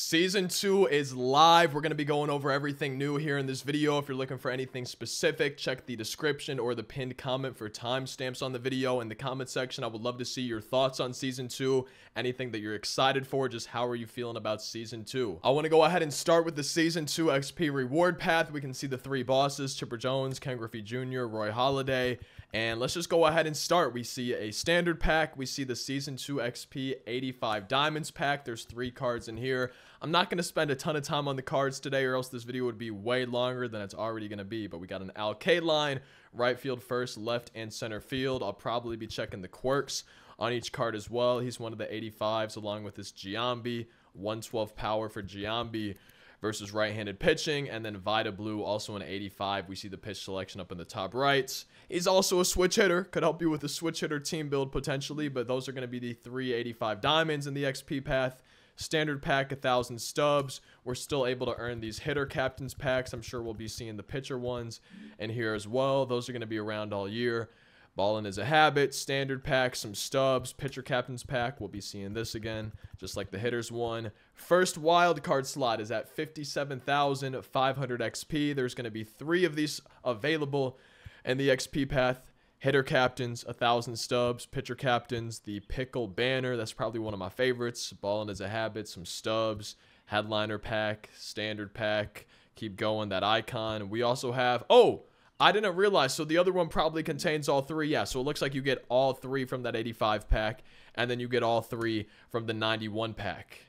Season 2 is live. We're going to be going over everything new here in this video. If you're looking for anything specific, check the description or the pinned comment for timestamps on the video. In the comment section, I would love to see your thoughts on Season 2, anything that you're excited for, just how are you feeling about Season 2. I want to go ahead and start with the Season 2 XP reward path. We can see the three bosses, Chipper Jones, Ken Griffey Jr., Roy Halladay. And let's just go ahead and start. We see a standard pack. We see the Season 2 XP 85 Diamonds pack. There's 3 cards in here. I'm not going to spend a ton of time on the cards today or else this video would be way longer than it's already going to be. But we got an Al Kaline, right field first, left and center field. I'll probably be checking the quirks on each card as well. He's one of the 85s along with his Giambi. 112 power for Giambi versus right-handed pitching. And then Vita Blue, also an 85. We see the pitch selection up in the top right. He's also a switch hitter. Could help you with a switch hitter team build potentially. But those are going to be the 385 diamonds in the XP path. Standard pack, 1,000 stubs. We're still able to earn these hitter captains packs. I'm sure we'll be seeing the pitcher ones in here as well. Those are going to be around all year. Ballin' is a habit. Standard pack, some stubs. Pitcher captains pack. We'll be seeing this again, just like the hitters one. First wild card slot is at 57,500 XP. There's going to be 3 of these available in the XP path. Hitter captains, 1,000 stubs. Pitcher captains, the pickle banner. That's probably one of my favorites. Ballin' is a habit, some stubs. Headliner pack, standard pack. Keep going, that icon. We also have, oh, I didn't realize. So the other one probably contains all 3. Yeah, so it looks like you get all 3 from that 85 pack. And then you get all 3 from the 91 pack.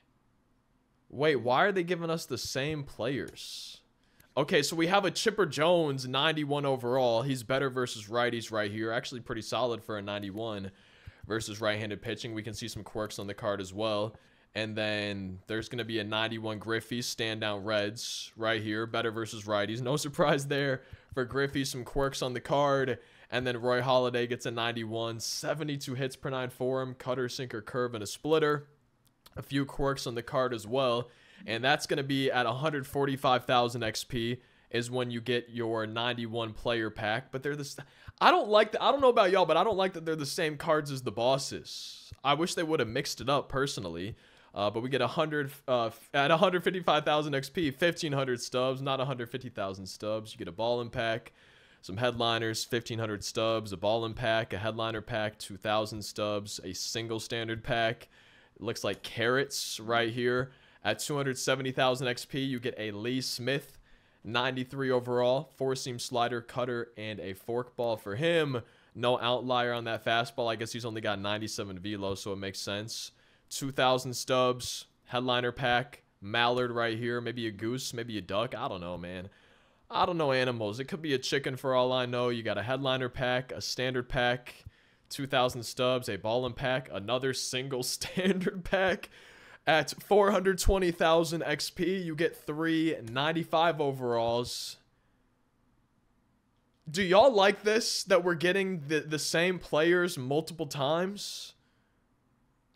Wait, why are they giving us the same players? Okay, so we have a Chipper Jones, 91 overall. He's better versus righties right here. Actually pretty solid for a 91 versus right-handed pitching. We can see some quirks on the card as well. And then there's going to be a 91 Griffey, stand down Reds right here. Better versus righties. No surprise there for Griffey. Some quirks on the card. And then Roy Halladay gets a 91. 72 hits per 9 for him. Cutter, sinker, curve, and a splitter. A few quirks on the card as well. And that's going to be at 145,000 XP is when you get your 91 player pack. But they're the... I don't know about y'all, but I don't like that they're the same cards as the bosses. I wish they would have mixed it up personally. But we get 100 at 155,000 XP, 1,500 stubs, not 150,000 stubs. You get a ballin' pack, some headliners, 1,500 stubs, a ballin' pack, a headliner pack, 2,000 stubs, a single standard pack. It looks like carrots right here. At 270,000 XP, you get a Lee Smith, 93 overall, 4-seam slider, cutter, and a forkball for him. No outlier on that fastball. I guess he's only got 97 velo, so it makes sense. 2,000 stubs, headliner pack, mallard right here, maybe a goose, maybe a duck. I don't know, man. I don't know animals. It could be a chicken for all I know. You got a headliner pack, a standard pack, 2,000 stubs, a ballin' pack, another single standard pack. At 420,000 XP, you get 3 95 overalls. Do y'all like this, that we're getting the same players multiple times?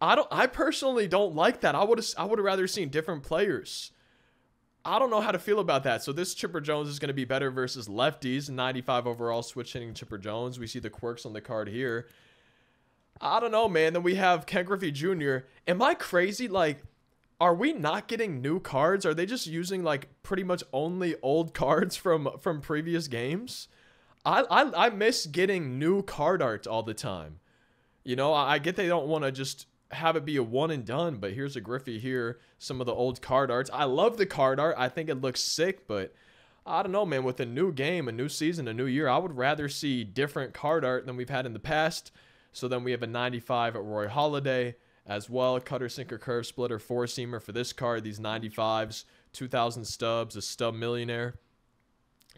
I personally don't like that. I would have rather seen different players. I don't know how to feel about that. So this Chipper Jones is going to be better versus lefties. 95 overall switch hitting Chipper Jones. We see the quirks on the card here. I don't know, man. Then we have Ken Griffey Jr. Am I crazy? Like, are we not getting new cards? Are they just using, like, pretty much only old cards from previous games? I miss getting new card art all the time. You know, I get they don't want to just have it be a one and done, but here's a Griffey here. Some of the old card arts. I love the card art. I think it looks sick, but I don't know, man. With a new game, a new season, a new year, I would rather see different card art than we've had in the past. So then we have a 95 at Roy Halladay as well. Cutter, sinker, curve, splitter, 4-seamer for this card. These 95s, 2,000 stubs, a stub millionaire.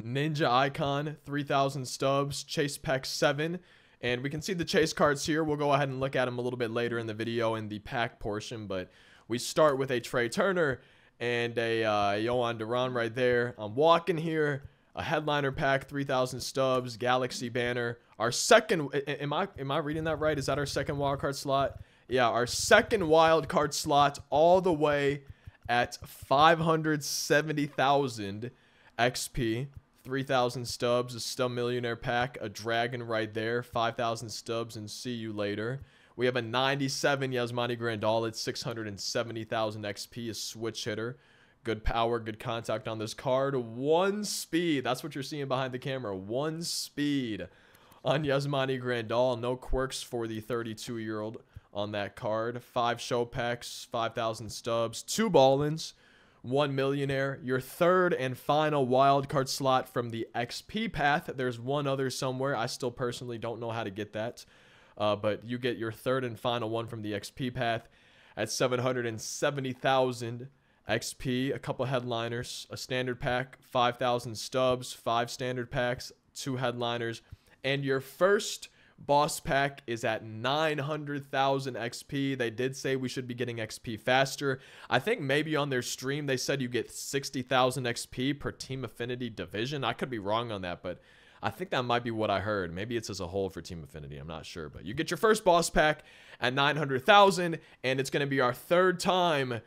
Ninja icon, 3,000 stubs, chase pack 7. And we can see the chase cards here. We'll go ahead and look at them a little bit later in the video in the pack portion. But we start with a Trey Turner and a Yohan Duran right there. I'm walking here. A headliner pack, 3,000 stubs, Galaxy banner. Our second, am I reading that right? Is that our second wildcard slot? Yeah, our second wildcard slot all the way at 570,000 XP. 3,000 stubs, a stub millionaire pack, a dragon right there, 5,000 stubs, and see you later. We have a 97 Yasmani Grandal at 670,000 XP, a switch hitter. Good power, good contact on this card. 1 speed. That's what you're seeing behind the camera. 1 speed on Yasmani Grandal. No quirks for the 32-year-old on that card. 5 show packs, 5,000 stubs, 2 ball-ins, 1 millionaire. Your third and final wild card slot from the XP path. There's one other somewhere. I still personally don't know how to get that. But you get your third and final one from the XP path at 770,000 XP, a couple headliners, a standard pack, 5,000 stubs, 5 standard packs, 2 headliners, and your first boss pack is at 900,000 XP. They did say we should be getting XP faster. I think maybe on their stream they said you get 60,000 XP per Team Affinity division. I could be wrong on that, but I think that might be what I heard. Maybe it's as a whole for Team Affinity. I'm not sure, but you get your first boss pack at 900,000, and it's going to be our third time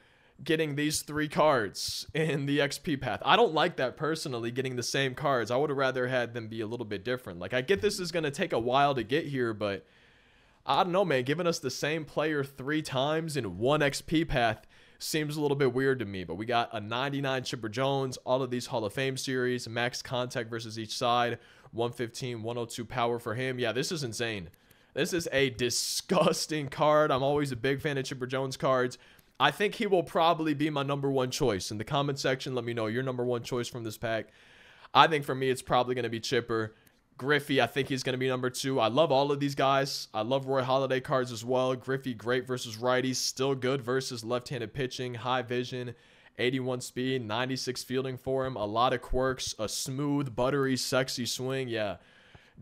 getting these 3 cards in the XP path. I don't like that personally, getting the same cards. I would have rather had them be a little bit different. Like, I get this is going to take a while to get here, but I don't know, man. Giving us the same player 3 times in 1 XP path seems a little bit weird to me. But we got a 99 Chipper Jones, all of these Hall of Fame series, max contact versus each side, 115, 102 power for him. Yeah, this is insane. This is a disgusting card. I'm always a big fan of Chipper Jones cards. I think he will probably be my #1 choice. In the comment section, let me know your #1 choice from this pack. I think for me, it's probably going to be Chipper. Griffey, I think he's going to be #2. I love all of these guys. I love Roy Halladay cards as well. Griffey, great versus righties. Still good versus left-handed pitching. High vision, 81 speed, 96 fielding for him. A lot of quirks, a smooth, buttery, sexy swing. Yeah,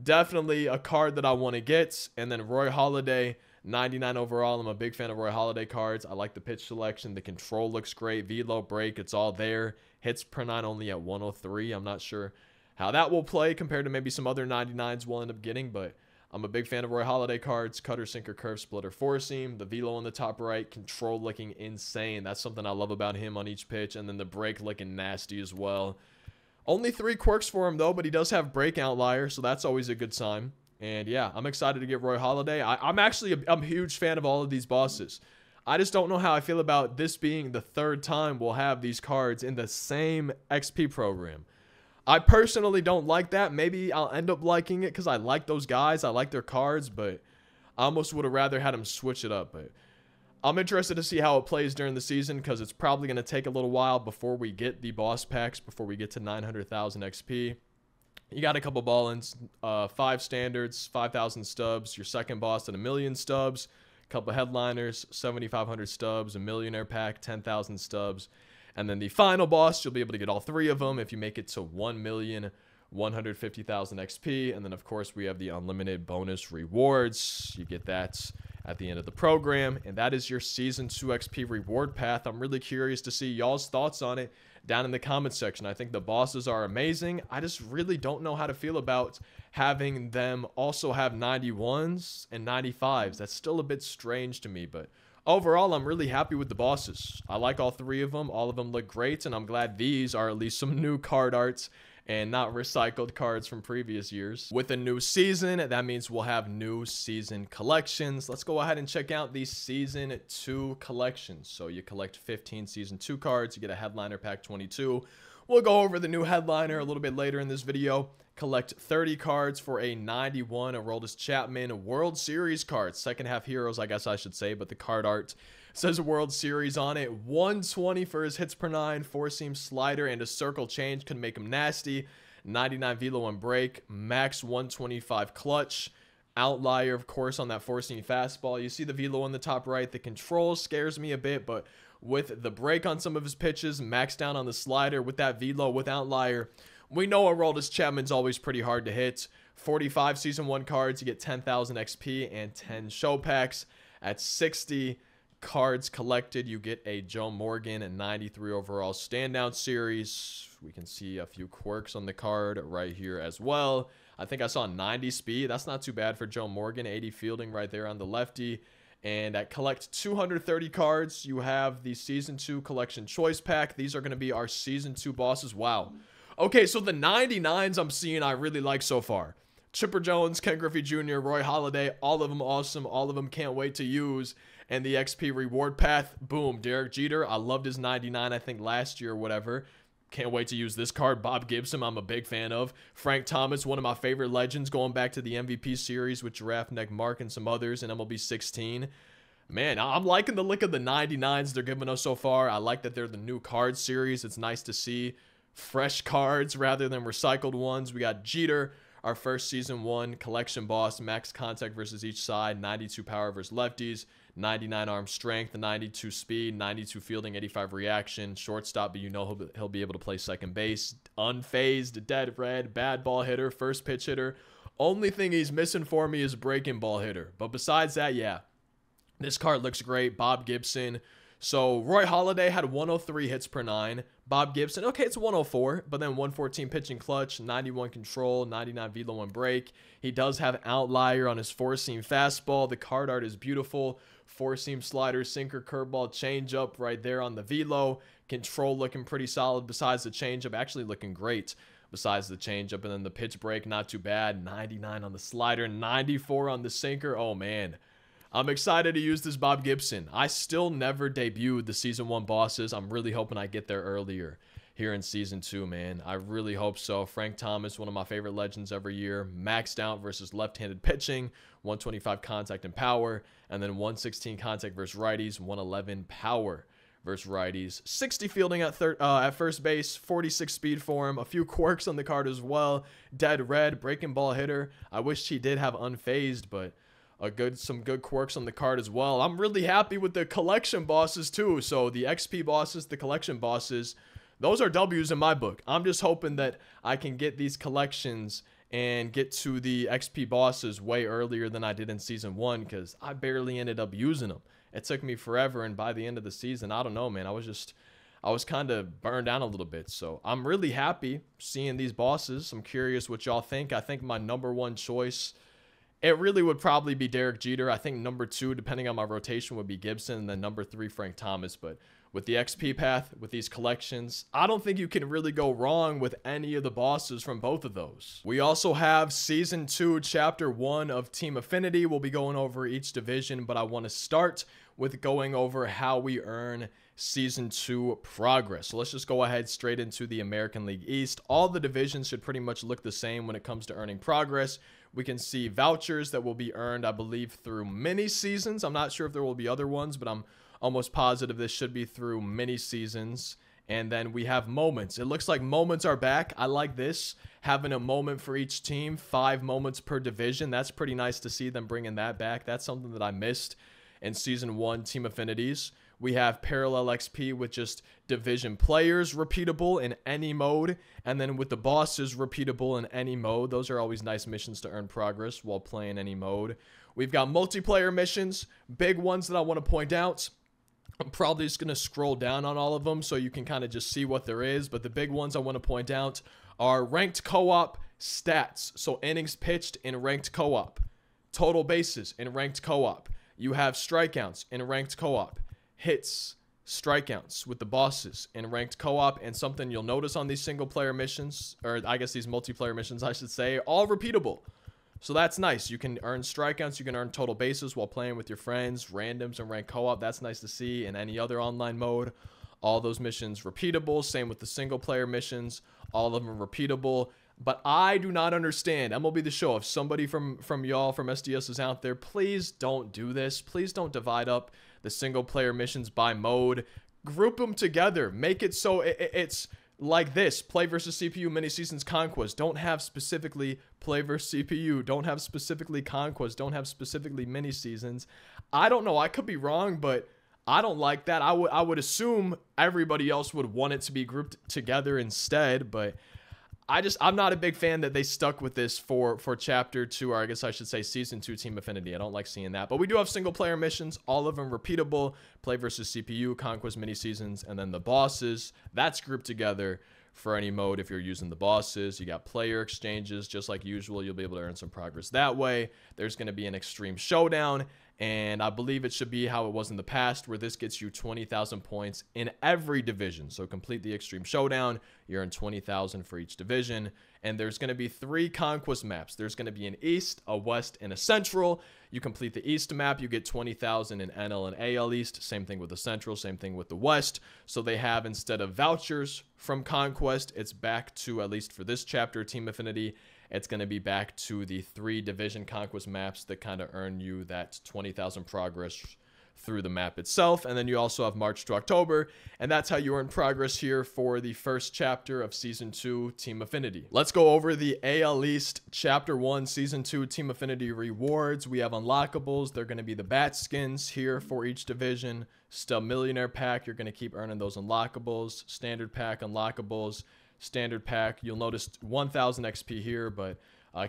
definitely a card that I want to get. And then Roy Halladay, 99 overall. I'm a big fan of Roy Halladay cards. I like the pitch selection. The control looks great. Velo, break, it's all there. Hits per 9 only at 103. I'm not sure how that will play compared to maybe some other 99s we'll end up getting, but I'm a big fan of Roy Halladay cards. Cutter, sinker, curve, splitter, four seam. The velo on the top right. Control looking insane. That's something I love about him on each pitch. And then the break looking nasty as well. Only 3 quirks for him though, but he does have break outlier, so that's always a good sign. And yeah, I'm excited to get Roy Halladay. I'm a huge fan of all of these bosses. I just don't know how I feel about this being the 3rd time we'll have these cards in the same XP program. I personally don't like that. Maybe I'll end up liking it because I like those guys. I like their cards, but I almost would have rather had them switch it up. But I'm interested to see how it plays during the season because it's probably going to take a little while before we get the boss packs, before we get to 900,000 XP. You got a couple ball-ins, 5 standards, 5,000 stubs, your second boss at 1,000,000 stubs, a couple headliners, 7,500 stubs, a millionaire pack, 10,000 stubs, and then the final boss, you'll be able to get all 3 of them if you make it to 1,150,000 XP, and then of course we have the unlimited bonus rewards. You get that at the end of the program, and that is your Season 2 XP reward path. I'm really curious to see y'all's thoughts on it down in the comment section. I think the bosses are amazing. I just really don't know how to feel about having them also have 91s and 95s. That's still a bit strange to me, but overall, I'm really happy with the bosses. I like all 3 of them. All of them look great, and I'm glad these are at least some new card arts and not recycled cards from previous years. With a new season, that means we'll have new season collections. Let's go ahead and check out the Season 2 collections. So you collect 15 Season 2 cards. You get a headliner pack 22. We'll go over the new headliner a little bit later in this video. Collect 30 cards for a 91 Aroldis Chapman World Series card. Second half heroes, I guess I should say, but the card art says World Series on it. 120 for his hits per 9, 4-seam slider, and a circle change could make him nasty. 99 velo and break, max 125 clutch. Outlier, of course, on that 4-seam fastball. You see the velo on the top right. The control scares me a bit, but with the break on some of his pitches, max down on the slider, with that velo, with outlier, we know Aroldis Chapman's always pretty hard to hit. 45 Season 1 cards, you get 10,000 XP and 10 show packs. At 60 cards collected, you get a Joe Morgan and 93 overall standout series. We can see a few quirks on the card right here as well. I think I saw 90 speed. That's not too bad for Joe Morgan. 80 fielding right there on the lefty. And at collect 230 cards, you have the Season 2 collection choice pack. These are going to be our Season 2 bosses. Wow. Okay, so the 99s I'm seeing I really like so far. Chipper Jones, Ken Griffey Jr., Roy Halladay, all of them awesome. All of them can't wait to use. And the XP reward path, boom, Derek Jeter. I loved his 99, I think, last year or whatever. Can't wait to use this card. Bob Gibson, I'm a big fan of. Frank Thomas, one of my favorite legends, going back to the MVP series with Giraffe Neck Mark and some others in MLB 16. Man, I'm liking the look of the 99s they're giving us so far. I like that they're the new card series. It's nice to see fresh cards rather than recycled ones. We got Jeter, our first season 1 collection boss, max contact versus each side, 92 power versus lefties, 99 arm strength, 92 speed, 92 fielding, 85 reaction, shortstop, but you know he'll be able to play second base, unfazed, dead red, bad ball hitter, first pitch hitter. Only thing he's missing for me is breaking ball hitter. But besides that, yeah, this card looks great. Bob Gibson. So Roy Halladay had 103 hits per 9. Bob Gibson, okay, it's 104, but then 114 pitching clutch, 91 control, 99 velo and break. He does have outlier on his four-seam fastball. The card art is beautiful. Four-seam slider, sinker, curveball, changeup right there on the velo. Control looking pretty solid besides the changeup. Actually looking great besides the changeup. And then the pitch break, not too bad. 99 on the slider, 94 on the sinker. Oh, man. I'm excited to use this Bob Gibson. I still never debuted the Season 1 bosses. I'm really hoping I get there earlier here in Season 2, man. I really hope so. Frank Thomas, one of my favorite legends every year. Maxed out versus left-handed pitching. 125 contact and power. And then 116 contact versus righties. 111 power versus righties. 60 fielding at first base. 46 speed for him. A few quirks on the card as well. Dead red, breaking ball hitter. I wish he did have unfazed, but some good quirks on the card as well. I'm really happy with the collection bosses too. So the XP bosses, the collection bosses, those are W's in my book. I'm just hoping that I can get these collections and get to the XP bosses way earlier than I did in Season 1 because I barely ended up using them. It took me forever, and by the end of the season, I don't know, man. I was kind of burned down a little bit. So I'm really happy seeing these bosses. I'm curious what y'all think. I think my #1 choice, it really would probably be Derek Jeter. I think #2, depending on my rotation, would be Gibson, and then #3, Frank Thomas. But with the XP path, with these collections, I don't think you can really go wrong with any of the bosses from both of those. We also have Season 2, Chapter 1 of Team Affinity. We'll be going over each division, but I want to start with going over how we earn Season 2 progress. So let's just go ahead straight into the American League East. All the divisions should pretty much look the same when it comes to earning progress. We can see vouchers that will be earned, I believe, through mini seasons. I'm not sure if there will be other ones, but I'm almost positive this should be through mini seasons. And then we have moments. It looks like moments are back. I like this, having a moment for each team, 5 moments per division. That's pretty nice to see them bringing that back. That's something that I missed in Season 1 Team Affinities. We have Parallel XP with just division players repeatable in any mode. And then with the bosses repeatable in any mode. Those are always nice missions to earn progress while playing any mode. We've got multiplayer missions. Big ones that I want to point out. I'm probably just going to scroll down on all of them so you can kind of just see what there is. But the big ones I want to point out are ranked co-op stats. So innings pitched in ranked co-op. Total bases in ranked co-op. You have strikeouts in ranked co-op. Hits, strikeouts with the bosses in ranked co-op. And something you'll notice on these single player missions, or I guess these multiplayer missions I should say, all repeatable. So that's nice. You can earn strikeouts, you can earn total bases while playing with your friends, randoms and ranked co-op. That's nice to see. In any other online mode, all those missions repeatable. Same with the single player missions, all of them repeatable. But I do not understand. MLB The Show, if somebody from y'all, from SDS is out there, please don't do this. Please don't divide up the single player missions by mode. Group them together. Make it so it's like this. Play versus CPU, mini seasons, Conquest. Don't have specifically play versus CPU. Don't have specifically Conquest. Don't have specifically mini seasons. I don't know. I could be wrong, but I don't like that. I would assume everybody else would want it to be grouped together instead, but I'm not a big fan that they stuck with this for Chapter 2, or I guess I should say Season 2 Team Affinity. I don't like seeing that. But we do have single-player missions, all of them repeatable. Play versus CPU, Conquest mini-seasons, and then the bosses. That's grouped together for any mode if you're using the bosses. You got player exchanges, just like usual. You'll be able to earn some progress that way. There's going to be an Extreme Showdown, And I believe it should be how it was in the past, where this gets you 20,000 points in every division. So complete the Extreme Showdown, you earn 20,000 for each division. And there's going to be 3 Conquest maps. There's going to be an East, a West, and a Central. You complete the East map, you get 20,000 in NL and AL East. Same thing with the Central, same thing with the West. So they have, instead of vouchers from Conquest, it's back to, at least for this chapter, Team Affinity, it's going to be back to the 3 division Conquest maps that kind of earn you that 20,000 progress through the map itself. And then you also have March to October, and that's how you earn progress here for the first chapter of Season 2 Team Affinity. Let's go over the AL East Chapter 1 Season 2 Team Affinity rewards. We have unlockables. They're going to be the bat skins here for each division. Stub Millionaire Pack, you're going to keep earning those unlockables. Standard Pack unlockables. Standard Pack, you'll notice 1,000 XP here, but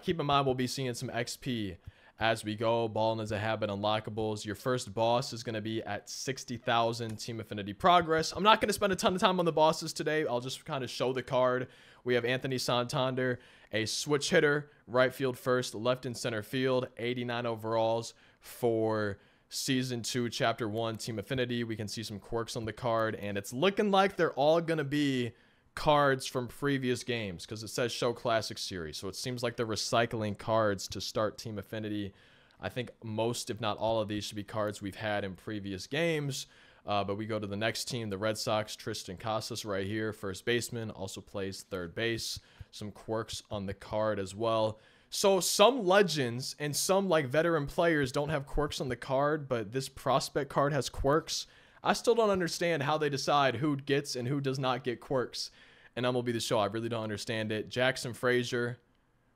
keep in mind we'll be seeing some XP as we go. Balling as a Habit unlockables. Your first boss is going to be at 60,000 Team Affinity progress. I'm not going to spend a ton of time on the bosses today. I'll just kind of show the card. We have Anthony Santander, a switch hitter, right field first, left and center field, 89 overalls for Season 2 Chapter 1 Team Affinity. We can see some quirks on the card, and it's looking like they're all going to be cards from previous games, because it says Show Classic Series, so it seems like they're recycling cards to start Team Affinity. I think most, if not all of these, should be cards we've had in previous games. But we go to the next team, the Red Sox. Tristan Casas right here, first baseman, also plays third base. Some quirks on the card as well. So some legends and some like veteran players don't have quirks on the card, but this prospect card has quirks. I still don't understand how they decide who gets and who does not get quirks in MLB The Show. I really don't understand it. Jackson Frazier.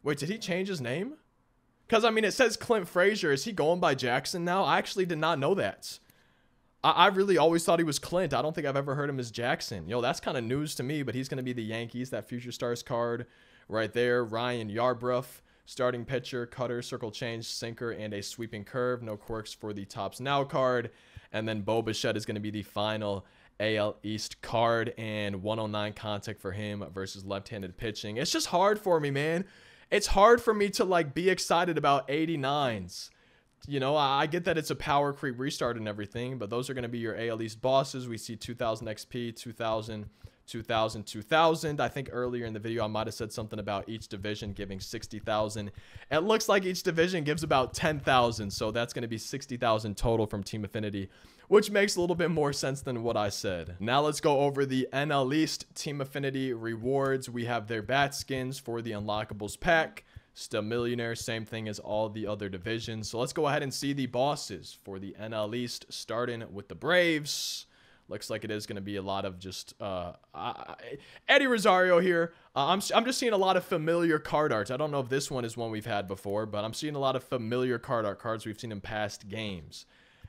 Wait, did he change his name? Because, I mean, it says Clint Frazier. Is he going by Jackson now? I actually did not know that. I really always thought he was Clint. I don't think I've ever heard him as Jackson. Yo, that's kind of news to me, but he's going to be the Yankees. That Future Stars card right there. Ryan Yarbrough, starting pitcher, cutter, circle change, sinker, and a sweeping curve. No quirks for the Tops Now card. And then Bo Bichette is going to be the final AL East card, and 109 contact for him versus left-handed pitching. It's just hard for me, man. It's hard for me to like be excited about 89s. You know, I get that it's a power creep restart and everything, but those are going to be your AL East bosses. We see 2,000 XP, 2,000, 2,000, 2,000. I think earlier in the video I might have said something about each division giving 60,000. It looks like each division gives about 10,000, so that's going to be 60,000 total from Team Affinity, which makes a little bit more sense than what I said. Now let's go over the NL East Team Affinity rewards. We have their bat skins for the unlockables pack. Still Millionaire, same thing as all the other divisions. So let's go ahead and see the bosses for the NL East, starting with the Braves. Looks like it is going to be a lot of just Eddie Rosario here. I'm just seeing a lot of familiar card arts. I don't know if this one is one we've had before, but I'm seeing a lot of familiar card art cards we've seen in past games.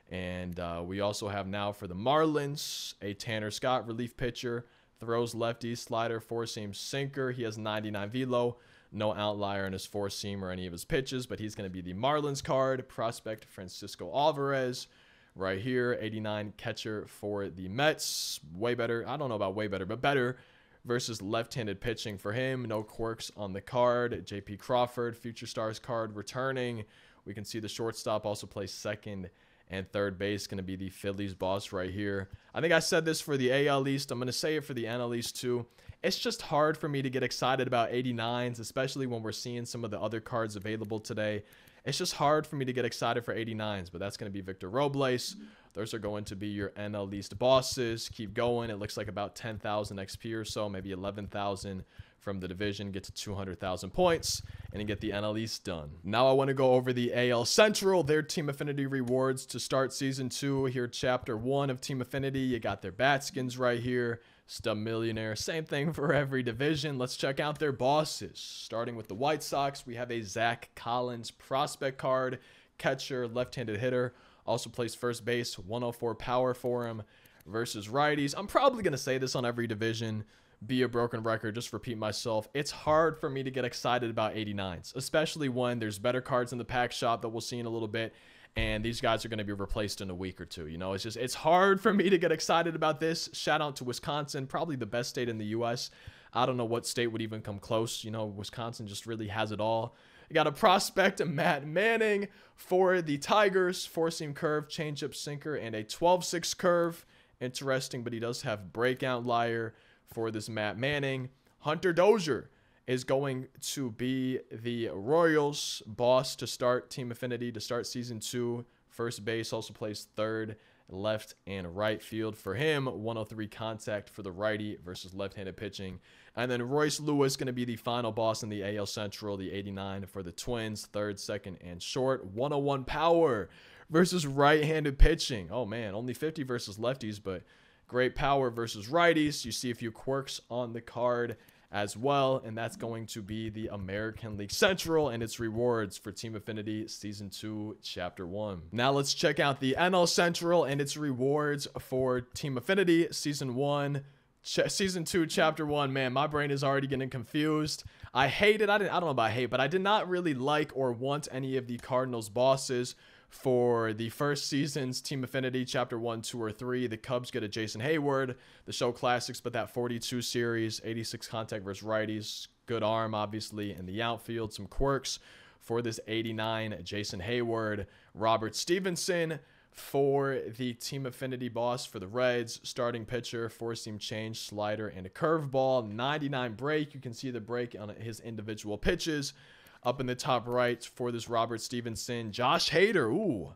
And we also have now for the Marlins, a Tanner Scott relief pitcher. Throws lefty, slider, four-seam, sinker. He has 99 velo. No outlier in his four-seam or any of his pitches, but he's going to be the Marlins card. Prospect Francisco Alvarez. Right here, 89 catcher for the Mets. Way better. I don't know about way better, but better versus left-handed pitching for him. No quirks on the card. JP Crawford, Future Stars card returning. We can see the shortstop also plays second and third base. Going to be the Phillies boss right here. I think I said this for the AL East. I'm going to say it for the NL East too. It's just hard for me to get excited about 89s, especially when we're seeing some of the other cards available today. It's just hard for me to get excited for 89s, but that's going to be Victor Robles. Those are going to be your NL East bosses. Keep going. It looks like about 10,000 XP or so, maybe 11,000 from the division. Get to 200,000 points, and you get the NL East done. Now I want to go over the AL Central, their Team Affinity rewards to start Season 2. Here, Chapter 1 of Team Affinity. You got their bat skins right here. Stub Millionaire. Same thing for every division. Let's check out their bosses. Starting with the White Sox, we have a Zach Collins prospect card. Catcher, left-handed hitter. Also plays first base. 104 power for him versus righties. I'm probably going to say this on every division. Be a broken record, just repeat myself. It's hard for me to get excited about 89s, especially when there's better cards in the pack shop that we'll see in a little bit. And these guys are going to be replaced in a week or two. You know, it's hard for me to get excited about this. Shout out to Wisconsin, probably the best state in the U.S. I don't know what state would even come close. You know, Wisconsin just really has it all. We got a prospect, Matt Manning, for the Tigers. 4-seam curve, changeup, sinker, and a 12-6 curve. Interesting, but he does have breakout liar for this Matt Manning. Hunter Dozier is going to be the Royals boss to start Team Affinity, to start season 2. First base, also plays third, left, and right field for him. 103 contact for the righty versus left-handed pitching. And then Royce Lewis going to be the final boss in the AL Central, the 89 for the Twins, third, second, and short. 101 power versus right-handed pitching. Oh, man, only 50 versus lefties, but great power versus righties. You see a few quirks on the card as well, and that's going to be the American League Central and its rewards for Team Affinity Season 2, Chapter 1. Now let's check out the NL Central and its rewards for Team Affinity Season 1, Season 2, Chapter 1. Man, my brain is already getting confused. I don't know about hate, but I did not really like or want any of the Cardinals bosses for the first season's Team Affinity Chapter 1, 2, or 3. The Cubs get a Jason Hayward, the show classics, but that 42 series, 86 contact versus righties, good arm, obviously, in the outfield. Some quirks for this 89 Jason Hayward. Robert Stevenson for the Team Affinity boss for the Reds, starting pitcher, 4-seam change, slider, and a curveball. 99 break. You can see the break on his individual pitches. Up in the top right for this Robert Stevenson. Josh Hader. Ooh,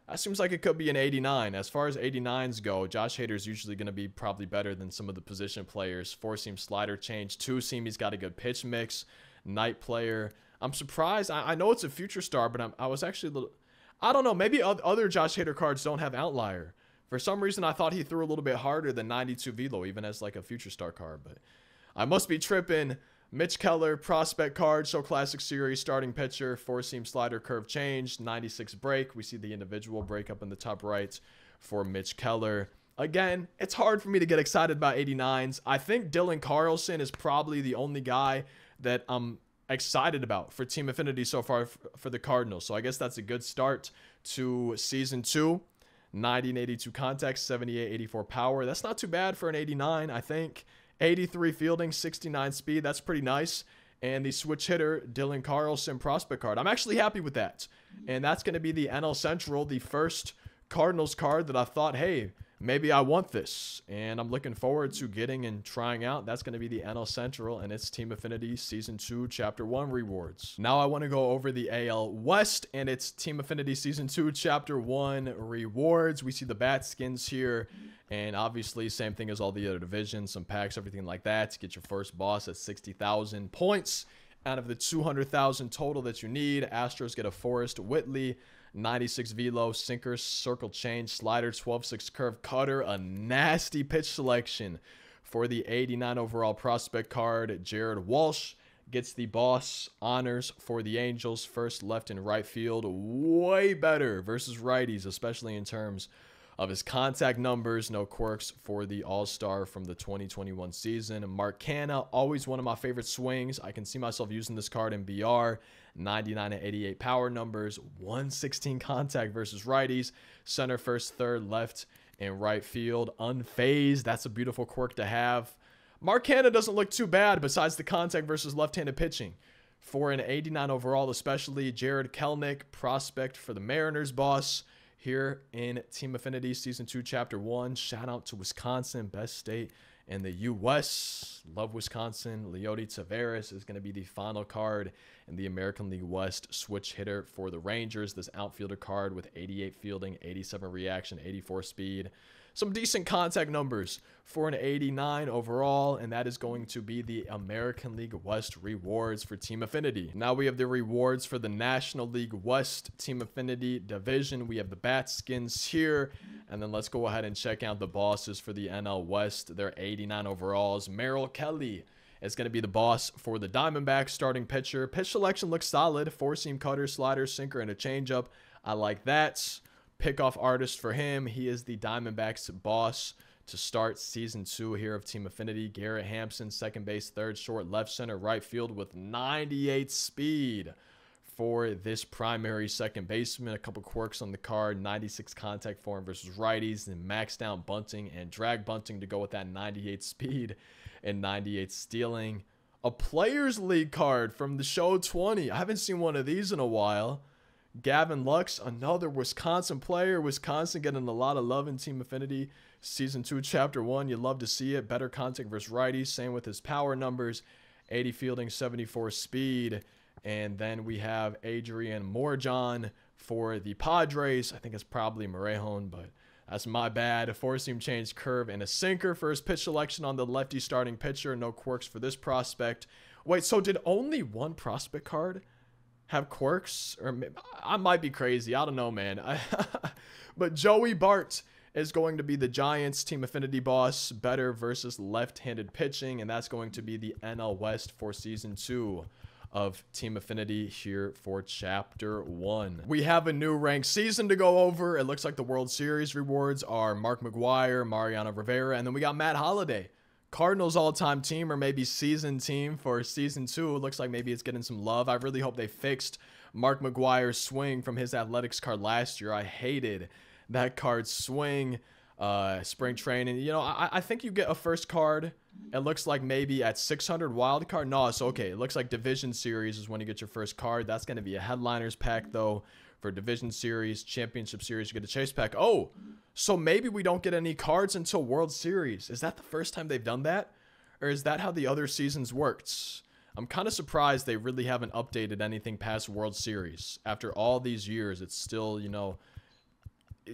that seems like it could be an 89. As far as 89s go, Josh Hader is usually going to be probably better than some of the position players. 4-seam slider change. 2-seam, he's got a good pitch mix. Night player. I'm surprised. I know it's a future star, but I was actually a little... I don't know. Maybe other Josh Hader cards don't have outlier. For some reason, I thought he threw a little bit harder than 92 velo, even as like a future star card. But I must be tripping. Mitch Keller, prospect card, show classic series, starting pitcher, 4-seam slider, curve change, 96 break. We see the individual break up in the top right for Mitch Keller. Again, it's hard for me to get excited about 89s. I think Dylan Carlson is probably the only guy that I'm excited about for Team Affinity so far for the Cardinals. So I guess that's a good start to Season 2. 90 and 82 contact, 78, 84 power. That's not too bad for an 89, I think. 83 fielding, 69 speed. That's pretty nice. And the switch hitter, Dylan Carlson prospect card. I'm actually happy with that. And that's going to be the NL Central, the first Cardinals card that I thought, hey, maybe I want this. And I'm looking forward to getting and trying out. That's going to be the NL Central and its Team Affinity Season 2, Chapter 1 rewards. Now I want to go over the AL West and its Team Affinity Season 2, Chapter 1 rewards. We see the bat skins here. And obviously, same thing as all the other divisions, some packs, everything like that to get your first boss at 60,000 points out of the 200,000 total that you need. Astros get a Forrest Whitley, 96 velo, sinker, circle change, slider, 12-6 curve, cutter, a nasty pitch selection for the 89 overall prospect card. Jared Walsh gets the boss honors for the Angels, first, left, and right field. Way better versus righties, especially in terms of his contact numbers. No quirks for the All-Star from the 2021 season. Mark Canha, always one of my favorite swings. I can see myself using this card in BR. 99 and 88 power numbers. 116 contact versus righties. Center, first, third, left, and right field. Unfazed. That's a beautiful quirk to have. Mark Canha doesn't look too bad besides the contact versus left-handed pitching. For an 89 overall, especially Jared Kelenic, prospect for the Mariners boss. Here in Team Affinity Season 2, Chapter 1. Shout out to Wisconsin, best state in the U.S. Love Wisconsin. Leody Taveras is going to be the final card in the American League West switch hitter for the Rangers. This outfielder card with 88 fielding, 87 reaction, 84 speed. Some decent contact numbers for an 89 overall, and that is going to be the American League West rewards for Team Affinity. Now we have the rewards for the National League West Team Affinity division. We have the bat skins here, and then let's go ahead and check out the bosses for the NL West. They're 89 overalls. Merrill Kelly is going to be the boss for the Diamondbacks, starting pitcher. Pitch selection looks solid. 4-seam cutter, slider, sinker, and a changeup. I like that. Pickoff artist for him. He is the Diamondbacks boss to start Season 2 here of Team Affinity. Garrett Hampson, second base, third, short, left, center, right field with 98 speed for this primary second baseman. A couple quirks on the card. 96 contact for him versus righties, and max down bunting and drag bunting to go with that 98 speed and 98 stealing. A Players League card from the show 20. I haven't seen one of these in a while. Gavin Lux, another Wisconsin player. Wisconsin getting a lot of love in Team Affinity. Season 2, Chapter 1. You love to see it. Better contact versus righties. Same with his power numbers. 80 fielding, 74 speed. And then we have Adrian Morjon for the Padres. I think it's probably Morejon, but that's my bad. A four-seam change curve and a sinker for his pitch selection on the lefty starting pitcher. No quirks for this prospect. Wait, so did only one prospect card have quirks? Or I might be crazy. I don't know, man. But Joey Bart is going to be the Giants Team Affinity boss. Better versus left-handed pitching, and that's going to be the NL West for Season 2 of Team Affinity here for Chapter 1. We have a new ranked season to go over. It looks like the World Series rewards are Mark McGwire, Mariano Rivera, and then we got Matt Holliday. Cardinals all-time team, or maybe season team for Season 2. It looks like maybe it's getting some love. I really hope they fixed Mark McGwire's swing from his Athletics card last year. I hated that card's swing. Spring training. You know, I think you get a first card. It looks like maybe at 600 wild card. No, it's okay. It looks like Division Series is when you get your first card. That's going to be a Headliners pack, though, for Division Series. Championship Series, you get a Chase pack. Oh, so maybe we don't get any cards until World Series. Is that the first time they've done that? Or is that how the other seasons worked? I'm kind of surprised they really haven't updated anything past World Series. After all these years, it's still, you know,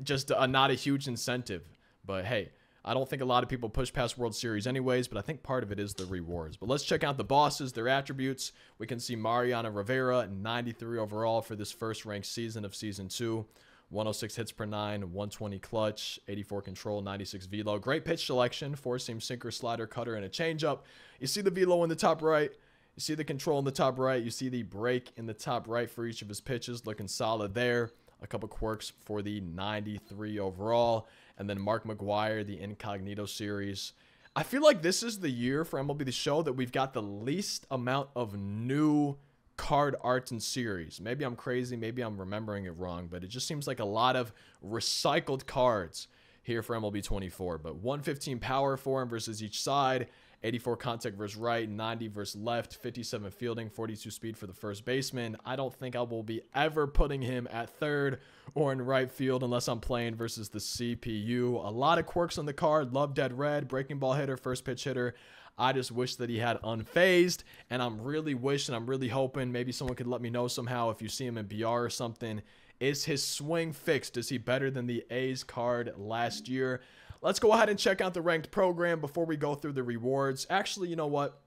just not a huge incentive. But hey, I don't think a lot of people push past World Series anyways, but I think part of it is the rewards. But let's check out the bosses, their attributes. We can see Mariano Rivera, 93 overall for this first ranked season of Season 2. 106 hits per 9, 120 clutch, 84 control, 96 velo. Great pitch selection, four-seam sinker, slider, cutter, and a changeup. You see the velo in the top right. You see the control in the top right. You see the break in the top right for each of his pitches. Looking solid there. A couple quirks for the 93 overall. And then Mark McGwire, the Incognito series. I feel like this is the year for MLB The Show that we've got the least amount of new card art and series. Maybe I'm crazy. Maybe I'm remembering it wrong. But it just seems like a lot of recycled cards here for MLB 24. But 115 power for him versus each side. 84 contact versus right, 90 versus left, 57 fielding, 42 speed for the first baseman. I don't think I will be ever putting him at third or in right field unless I'm playing versus the CPU. A lot of quirks on the card. Love dead red, breaking ball hitter, first pitch hitter. I just wish that he had unfazed, and I'm really hoping maybe someone could let me know somehow if you see him in BR or something. Is his swing fixed? Is he better than the A's card last year? Let's go ahead and check out the ranked program before we go through the rewards. Actually, you know what?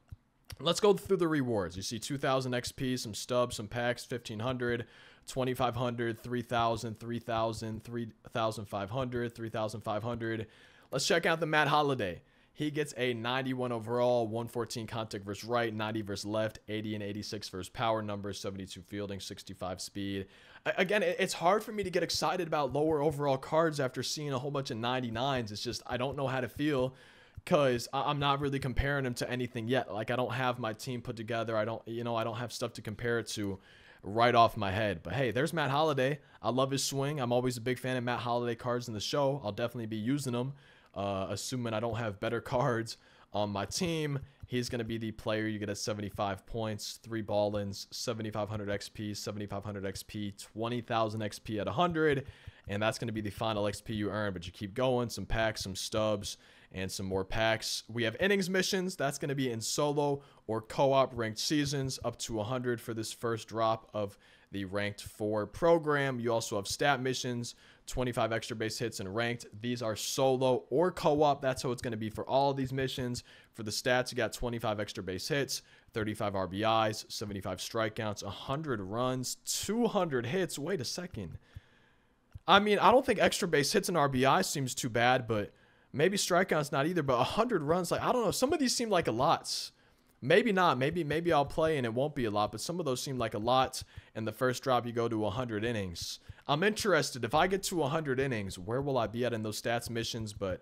Let's go through the rewards. You see 2,000 XP, some stubs, some packs, 1,500, 2,500, 3,000, 3,000, 3,500, 3,500. Let's check out the Matt Holliday. He gets a 91 overall, 114 contact versus right, 90 versus left, 80 and 86 versus power numbers, 72 fielding, 65 speed. Again, it's hard for me to get excited about lower overall cards after seeing a whole bunch of 99s. It's just I don't know how to feel because I'm not really comparing them to anything yet. Like I don't have my team put together. I don't have stuff to compare it to right off my head. But hey, there's Matt Holliday. I love his swing. I'm always a big fan of Matt Holliday cards in the show. I'll definitely be using them. Assuming I don't have better cards on my team. He's going to be the player you get at 75 points, 3 ball-ins, 7,500 XP, 7,500 XP, 20,000 XP at 100, and that's going to be the final XP you earn, but you keep going, some packs, some stubs, and some more packs. We have innings missions. That's going to be in solo or co-op ranked seasons, up to 100 for this first drop of the ranked 4 program. You also have stat missions, 25 extra base hits and ranked. These are solo or co-op. That's how it's going to be for all of these missions. For the stats, you got 25 extra base hits, 35 RBIs, 75 strikeouts, 100 runs, 200 hits. Wait a second. I mean, I don't think extra base hits and RBI seems too bad, but maybe strikeouts not either. But 100 runs, like I don't know. Some of these seem like a lot. Maybe not. Maybe I'll play and it won't be a lot, but some of those seem like a lot. And the first drop, you go to 100 innings. I'm interested. If I get to 100 innings, where will I be at in those stats missions? But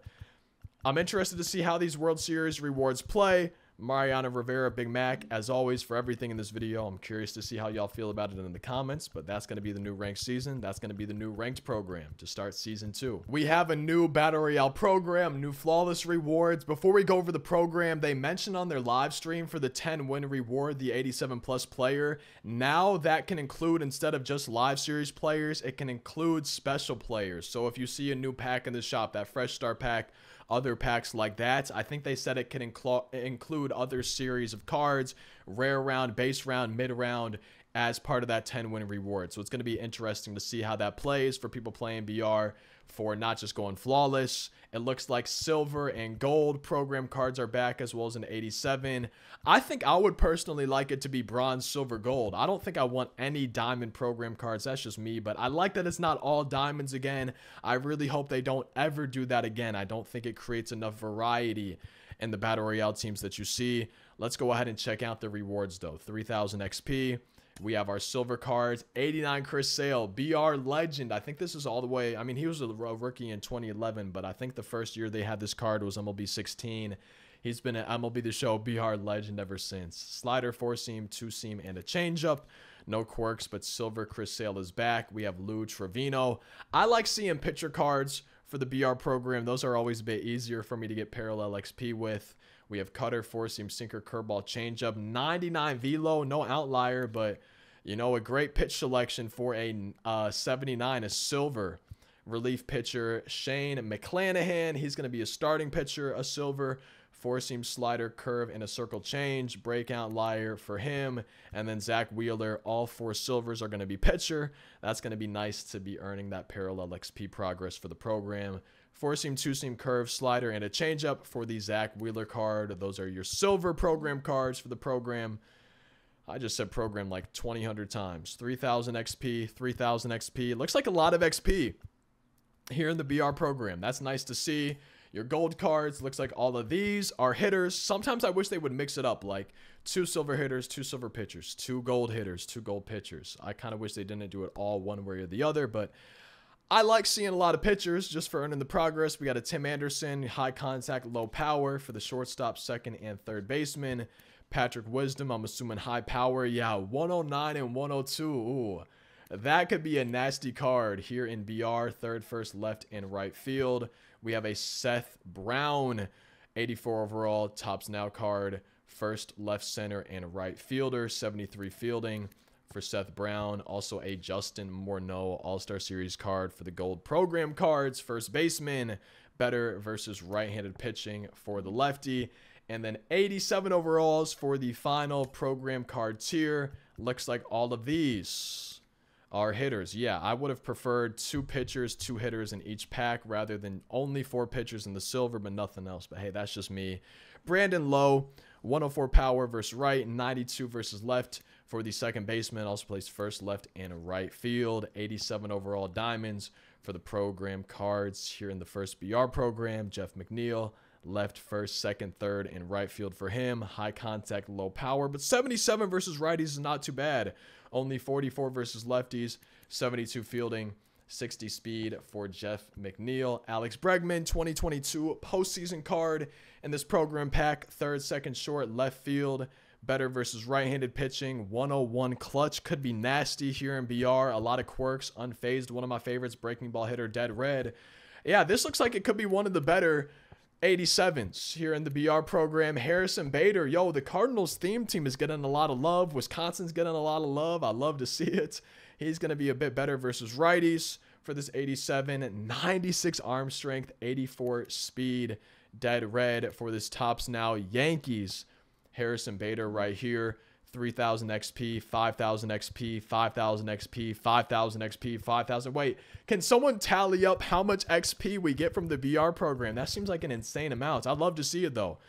I'm interested to see how these World Series rewards play. Mariano Rivera, Big Mac, as always, for everything in this video. I'm curious to see how y'all feel about it in the comments, but that's going to be the new ranked season. That's going to be the new ranked program to start season 2. We have a new Battle Royale program, new flawless rewards. Before we go over the program, they mentioned on their live stream for the 10 win reward, the 87 plus player. Now that can include, instead of just live series players, it can include special players. So if you see a new pack in the shop, that fresh start pack, other packs like that, I think they said it can include other series of cards, rare round, base round, mid round, as part of that 10 win reward. So it's going to be interesting to see how that plays for people playing BR, for not just going flawless. It looks like silver and gold program cards are back, as well as an 87. I think I would personally like it to be bronze, silver, gold. I don't think I want any diamond program cards. That's just me, but I like that it's not all diamonds again. I really hope they don't ever do that again. I don't think it creates enough variety in the Battle Royale teams that you see. Let's go ahead and check out the rewards though. 3,000 XP. We have our silver cards, 89 Chris Sale, BR legend. I think this is all the way. I mean, he was a rookie in 2011, but I think the first year they had this card was MLB 16. He's been at MLB The Show BR legend ever since. Slider, 4-seam, 2-seam, and a changeup. No quirks, but silver Chris Sale is back. We have Lou Trevino. I like seeing pitcher cards for the BR program. Those are always a bit easier for me to get parallel XP with. We have cutter, 4-seam, sinker, curveball, changeup, 99 velo, no outlier, but you know, a great pitch selection for a 79, a silver relief pitcher. Shane McClanahan, he's going to be a starting pitcher, a silver, 4-seam, slider, curve, and a circle change. Breakout liar for him. And then Zach Wheeler, all 4 silvers are going to be pitcher. That's going to be nice to be earning that parallel XP progress for the program. 4-seam, 2-seam, curve, slider, and a changeup for the Zach Wheeler card. Those are your silver program cards for the program. I just said program like 2,000 times. 3,000 XP, 3,000 XP. Looks like a lot of XP here in the BR program. That's nice to see. Your gold cards, looks like all of these are hitters. Sometimes I wish they would mix it up, like 2 silver hitters, 2 silver pitchers, 2 gold hitters, 2 gold pitchers. I kind of wish they didn't do it all one way or the other, but I like seeing a lot of pitchers just for earning the progress. We got a Tim Anderson, high contact, low power for the shortstop, second and third baseman. Patrick Wisdom, I'm assuming high power. Yeah, 109 and 102. Ooh, that could be a nasty card here in BR. Third, first, left, and right field. We have a Seth Brown, 84 overall, tops now card. First, left, center, and right fielder. 73 fielding for Seth Brown. Also a Justin Morneau All-Star Series card for the gold program cards. First baseman, better versus right-handed pitching for the lefty. And then 87 overalls for the final program card tier. Looks like all of these are hitters. Yeah, I would have preferred 2 pitchers, 2 hitters in each pack rather than only 4 pitchers in the silver, but nothing else. But hey, that's just me. Brandon Lowe, 104 power versus right, 92 versus left for the second baseman. Also plays first, left, and right field. 87 overall diamonds for the program cards here in the first BR program. Jeff McNeil, left, first, second, third, and right field for him. High contact, low power, but 77 versus righties is not too bad. Only 44 versus lefties, 72 fielding, 60 speed for Jeff McNeil. Alex Bregman, 2022 postseason card in this program pack. Third, second, short, left field. Better versus right-handed pitching. 101 clutch. Could be nasty here in BR. A lot of quirks. Unfazed. One of my favorites. Breaking ball hitter. Dead red. Yeah, this looks like it could be one of the better 87s here in the BR program. Harrison Bader. Yo, the Cardinals theme team is getting a lot of love. Wisconsin's getting a lot of love. I love to see it. He's going to be a bit better versus righties for this 87. 96 arm strength, 84 speed. Dead red for this tops now Yankees. Harrison Bader right here. 3,000 XP, 5,000 XP, 5,000 XP, 5,000 XP, 5,000. Wait, can someone tally up how much XP we get from the BR program? That seems like an insane amount. I'd love to see it though.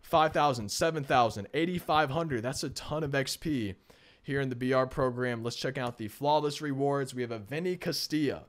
5,000, 7,000, 8,500. That's a ton of XP here in the BR program. Let's check out the flawless rewards. We have a Vinny Castilla.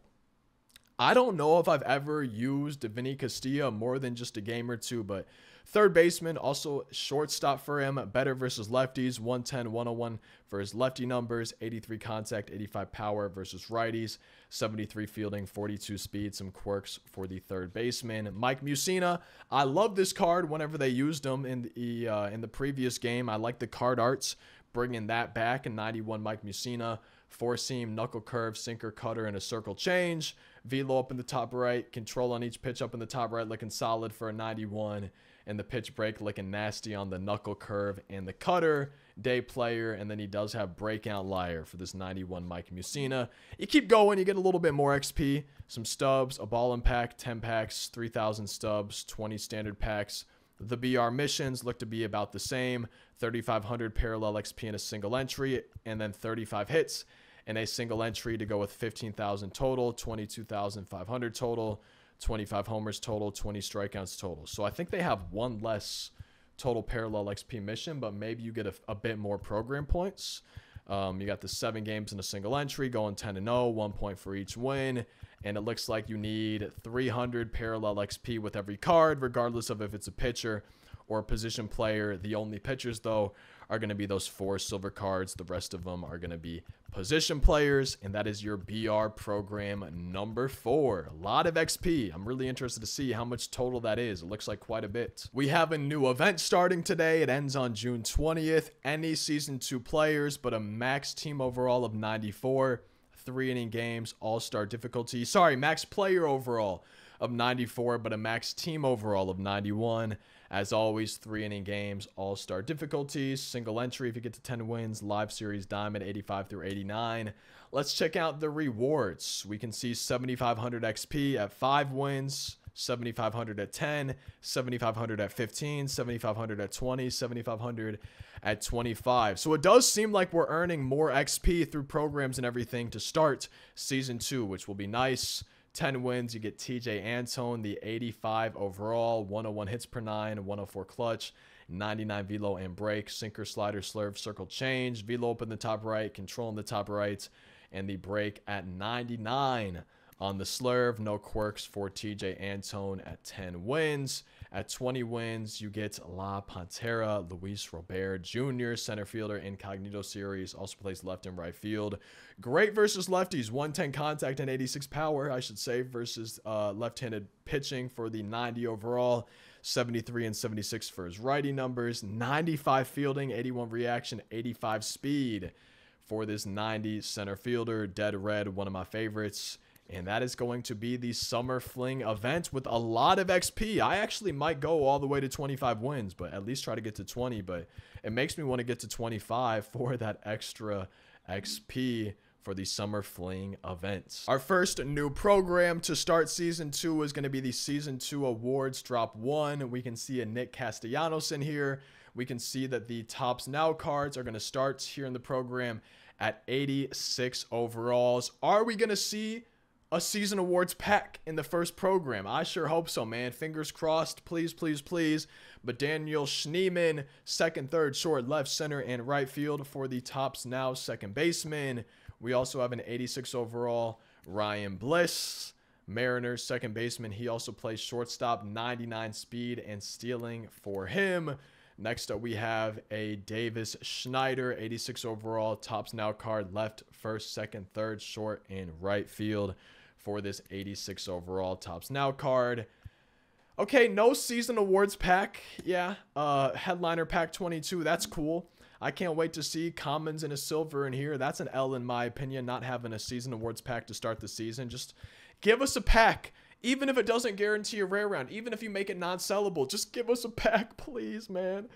I don't know if I've ever used a Vinny Castilla more than just a game or two, but Third baseman, also shortstop for him. Better versus lefties, 110, 101 for his lefty numbers. 83 contact, 85 power versus righties. 73 fielding, 42 speed. Some quirks for the third baseman. Mike Mussina, I love this card whenever they used him in the previous game. I like the card arts, bringing that back. And 91 Mike Mussina. Four seam, knuckle curve, sinker, cutter, and a circle change. Velo up in the top right. Control on each pitch up in the top right, looking solid for a 91. And the pitch break looking nasty on the knuckle curve and the cutter. Day player. And then he does have breakout liar for this 91 Mike Mussina. You keep going, you get a little bit more XP. Some stubs, a ball and pack, 10 packs, 3,000 stubs, 20 standard packs. The BR missions look to be about the same. 3,500 parallel XP in a single entry. And then 35 hits in a single entry to go with 15,000 total, 22,500 total, 25 homers total, 20 strikeouts total. So I think they have one less total parallel XP mission, but maybe you get a bit more program points. You got the 7 games in a single entry, going 10-0, 1 point for each win. And it looks like you need 300 parallel XP with every card, regardless of if it's a pitcher or a position player. The only pitchers, though, are going to be those 4 silver cards. The rest of them are going to be position players, and that is your BR program number 4. A lot of XP. I'm really interested to see how much total that is. It looks like quite a bit. We have a new event starting today. It ends on June 20th. Any Season 2 players, but a max team overall of 94. 3-inning games, all-star difficulty. Sorry, max player overall of 94, but a max team overall of 91. As always, 3-inning games, all-star difficulties, single entry if you get to 10 wins, live series diamond 85 through 89. Let's check out the rewards. We can see 7,500 XP at 5 wins, 7,500 at 10, 7,500 at 15, 7,500 at 20, 7,500 at 25. So it does seem like we're earning more XP through programs and everything to start Season 2, which will be nice. 10 wins, you get TJ Antone, the 85 overall, 101 hits per 9, 104 clutch, 99 velo and break, sinker, slider, slurve, circle change, velo up in the top right, control in the top right, and the break at 99 on the slurve. No quirks for TJ Antone at 10 wins. At 20 wins, you get La Pantera, Luis Robert Jr., center fielder, Incognito series, also plays left and right field. Great versus lefties, 110 contact and 86 power, I should say, versus left-handed pitching for the 90 overall, 73 and 76 for his righty numbers, 95 fielding, 81 reaction, 85 speed for this 90 center fielder. Dead red, one of my favorites. And that is going to be the Summer Fling event with a lot of XP. I actually might go all the way to 25 wins, but at least try to get to 20. But it makes me want to get to 25 for that extra XP for the Summer Fling events. Our first new program to start Season 2 is going to be the Season 2 Awards Drop 1. We can see a Nick Castellanos in here. We can see that the Tops Now cards are going to start here in the program at 86 overalls. Are we going to see a Season Awards pack in the first program? I sure hope so, man. Fingers crossed. Please, please, please. But Daniel Schneemann, second, third, short, left, center, and right field for the Tops Now second baseman. We also have an 86 overall Ryan Bliss, Mariners second baseman. He also plays shortstop, 99 speed and stealing for him. Next up, we have a Davis Schneider, 86 overall, Tops Now card, left, first, second, third, short, and right field for this 86 overall Tops Now card. Okay, no Season Awards pack. Yeah, Headliner pack 22. That's cool. I can't wait to see commons and a silver in here. That's an L in my opinion, not having a Season Awards pack to start the season. Just give us a pack. Even if it doesn't guarantee a rare round, even if you make it non-sellable, just give us a pack, please, man.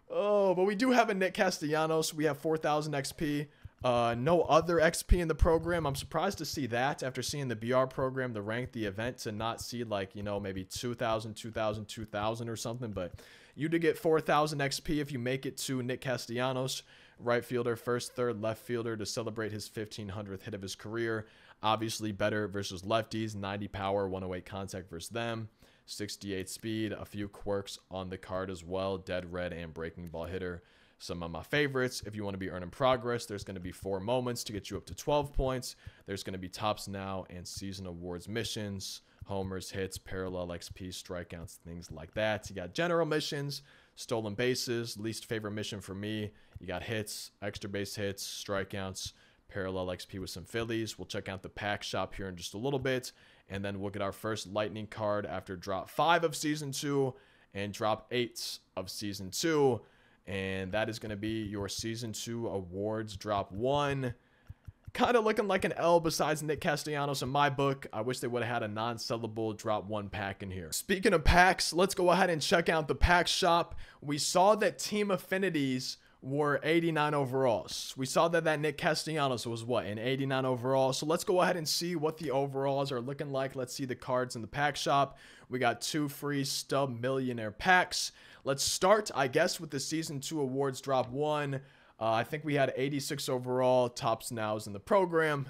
Oh, but we do have a Nick Castellanos. We have 4,000 XP. No other XP in the program. I'm surprised to see that after seeing the BR program, the rank, the event, to not see like, you know, maybe 2,000, 2,000, 2,000 or something. But you do get 4,000 XP if you make it to Nick Castellanos, right fielder, first, third, left fielder to celebrate his 1,500th hit of his career. Obviously better versus lefties, 90 power, 108 contact versus them, 68 speed, a few quirks on the card as well, dead red and breaking ball hitter. Some of my favorites. If you want to be earning progress, there's going to be 4 moments to get you up to 12 points. There's going to be Tops Now and Season Awards missions. homers, hits, parallel XP, strikeouts, things like that. You got general missions, stolen bases, least favorite mission for me. You got hits, extra base hits, strikeouts, parallel XP with some Phillies. We'll check out the pack shop here in just a little bit, and then we'll get our first lightning card after drop 5 of season 2 and drop 8 of season 2, and that is going to be your season 2 awards drop 1. Kind of looking like an L besides Nick Castellanos in my book. I wish they would have had a non-sellable drop 1 pack in here. Speaking of packs, let's go ahead and check out the pack shop. We saw that Team Affinities were 89 overalls. We saw that Nick Castellanos was what, an 89 overall. So let's go ahead and see what the overalls are looking like. Let's see the cards in the pack shop. We got 2 free Stub Millionaire packs. Let's start, I guess, with the season 2 awards drop 1. I think we had 86 overall, tops nows in the program.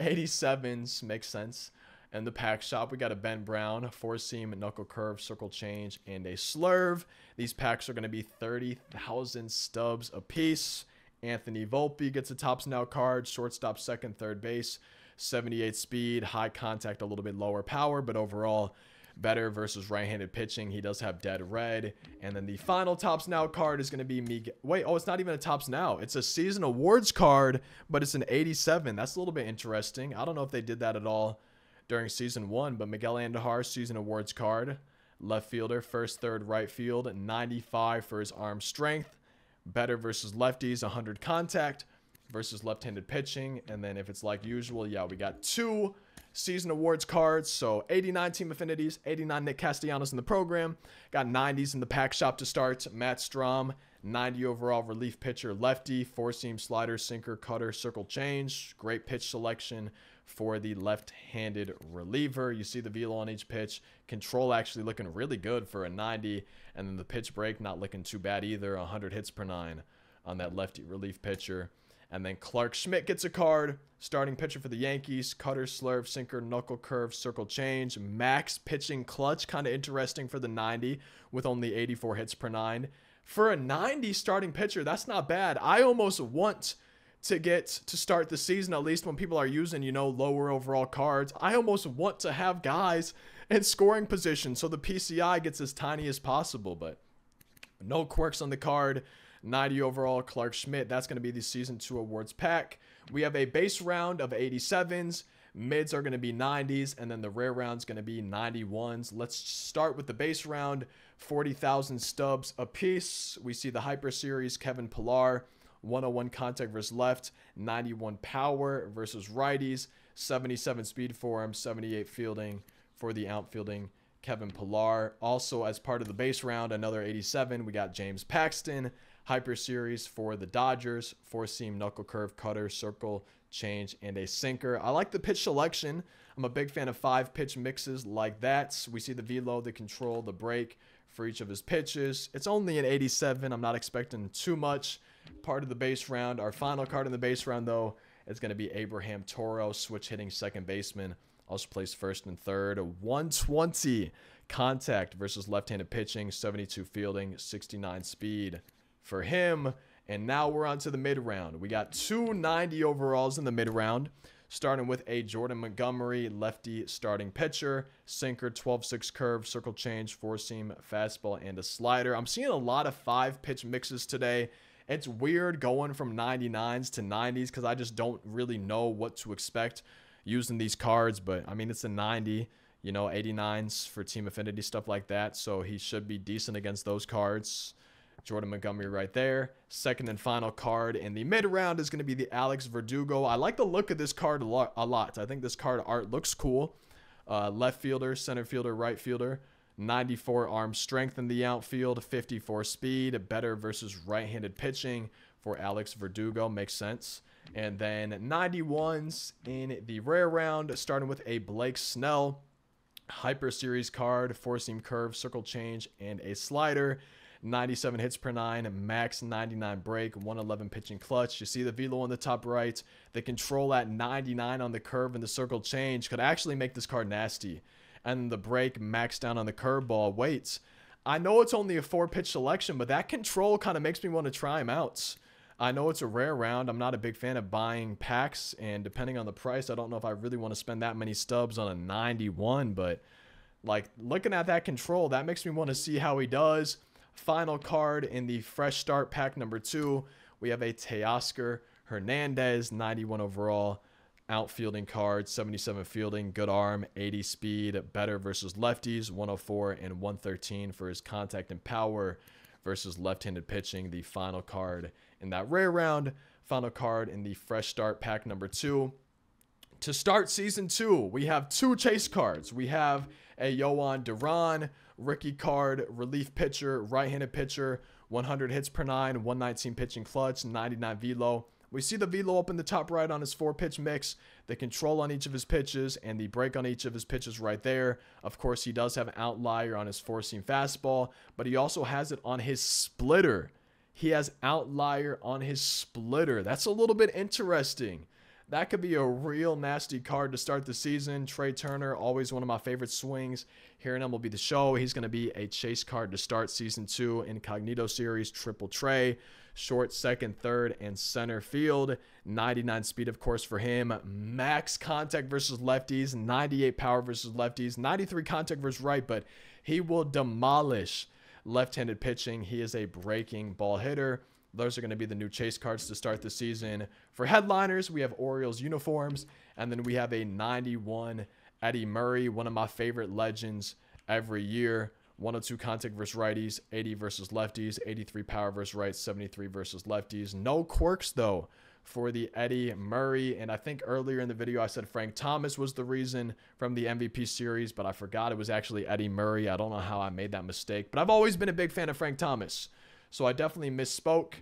87s, makes sense. In the pack shop, we got a Ben Brown, 4-seam, knuckle curve, circle change, and a slurve. These packs are going to be 30,000 stubs apiece. Anthony Volpe gets a tops now card, shortstop, second, third base, 78 speed, high contact, a little bit lower power, but overall better versus right-handed pitching. He does have dead red. And then the final tops now card is going to be Miguel. Wait, oh, it's not even a tops now. It's a season awards card, but it's an 87. That's a little bit interesting. I don't know if they did that at all during season 1, but Miguel Andujar season awards card, left fielder, first, third, right field, 95 for his arm strength, better versus lefties, 100 contact versus left-handed pitching. And then if it's like usual, yeah, we got 2 season awards cards. So 89 Team Affinities, 89 Nick Castellanos in the program, got 90s in the pack shop to start. Matt Strom, 90 overall relief pitcher, lefty, 4-seam slider, sinker, cutter, circle change, great pitch selection for the left-handed reliever. You see the velo on each pitch. Control actually looking really good for a 90. And then the pitch break not looking too bad either. 100 hits per 9 on that lefty relief pitcher. And then Clark Schmidt gets a card. Starting pitcher for the Yankees. Cutter, slurve, sinker, knuckle curve, circle change. Max pitching clutch. Kind of interesting for the 90 with only 84 hits per 9. For a 90 starting pitcher, that's not bad. I almost want to get to start the season, at least when people are using, you know, lower overall cards. I almost want to have guys in scoring position so the PCI gets as tiny as possible, but no quirks on the card. 90 overall Clark Schmidt. That's going to be the season 2 awards pack. We have a base round of 87s. Mids are going to be 90s, and then the rare round's going to be 91s. Let's start with the base round. 40,000 stubs apiece. We see the Hyper Series, Kevin Pillar, 101 contact versus left, 91 power versus righties, 77 speed for him, 78 fielding for the outfielding Kevin Pillar. Also, as part of the base round, another 87, we got James Paxton, Hyper Series for the Dodgers, 4-seam knuckle curve, cutter, circle, change, and a sinker. I like the pitch selection. I'm a big fan of 5-pitch mixes like that. We see the velo, the control, the break for each of his pitches. It's only an 87. I'm not expecting too much. Part of the base round. Our final card in the base round, though, is going to be Abraham Toro, switch hitting second baseman. Also plays first and third. 120 contact versus left-handed pitching, 72 fielding, 69 speed for him. And now we're on to the mid-round. We got 290 overalls in the mid-round, starting with a Jordan Montgomery, lefty starting pitcher, sinker, 12-6 curve, circle change, 4-seam fastball, and a slider. I'm seeing a lot of 5-pitch mixes today. It's weird going from 99s to 90s because I just don't really know what to expect using these cards. But, I mean, it's a 90, you know, 89s for Team Affinity, stuff like that. So he should be decent against those cards. Jordan Montgomery right there. Second and final card in the mid-round is going to be the Alex Verdugo. I like the look of this card a lot. I think this card art looks cool. Left fielder, center fielder, right fielder. 94 arm strength in the outfield, 54 speed, better versus right-handed pitching for Alex Verdugo, makes sense. And then 91s in the rare round, starting with a Blake Snell, Hyper Series card, 4-seam curve, circle change, and a slider. 97 hits per 9, max 99 break, 111 pitching clutch. You see the velo on the top right. The control at 99 on the curve and the circle change could actually make this card nasty. And the break maxed down on the curveball. Wait, I know it's only a 4-pitch selection, but that control kind of makes me want to try him out. I know it's a rare round. I'm not a big fan of buying packs, and depending on the price, I don't know if I really want to spend that many stubs on a 91, but like looking at that control, that makes me want to see how he does. Final card in the fresh start pack number 2, we have a Teoscar Hernandez, 91 overall. Outfielding card, 77 fielding, good arm, 80 speed, better versus lefties, 104 and 113 for his contact and power versus left-handed pitching. The final card in that rare round, final card in the fresh start pack number 2. To start season 2, we have 2 chase cards. We have a Yohan Duran rookie card, relief pitcher, right-handed pitcher, 100 hits per 9, 119 pitching clutch, 99 velo. We see the velo up in the top right on his 4-pitch mix, the control on each of his pitches, and the break on each of his pitches right there. Of course, he does have an outlier on his 4-seam fastball, but he also has it on his splitter. He has outlier on his splitter. That's a little bit interesting. That could be a real nasty card to start the season. Trey Turner, always one of my favorite swings here in MLB The Show. He's going to be a chase card to start season 2 Incognito series. Triple Trey, short, second, third, and center field. 99 speed, of course, for him. Max contact versus lefties. 98 power versus lefties. 93 contact versus right, but he will demolish left-handed pitching. He is a breaking ball hitter. Those are going to be the new chase cards to start the season. For headliners, we have Orioles uniforms, and then we have a 91 Eddie Murray, one of my favorite legends every year. 102 contact versus righties, 80 versus lefties, 83 power versus rights, 73 versus lefties. No quirks, though, for the Eddie Murray. And I think earlier in the video I said Frank Thomas was the reason from the MVP series, but I forgot it was actually Eddie Murray. I don't know how I made that mistake, but I've always been a big fan of Frank Thomas. So I definitely misspoke,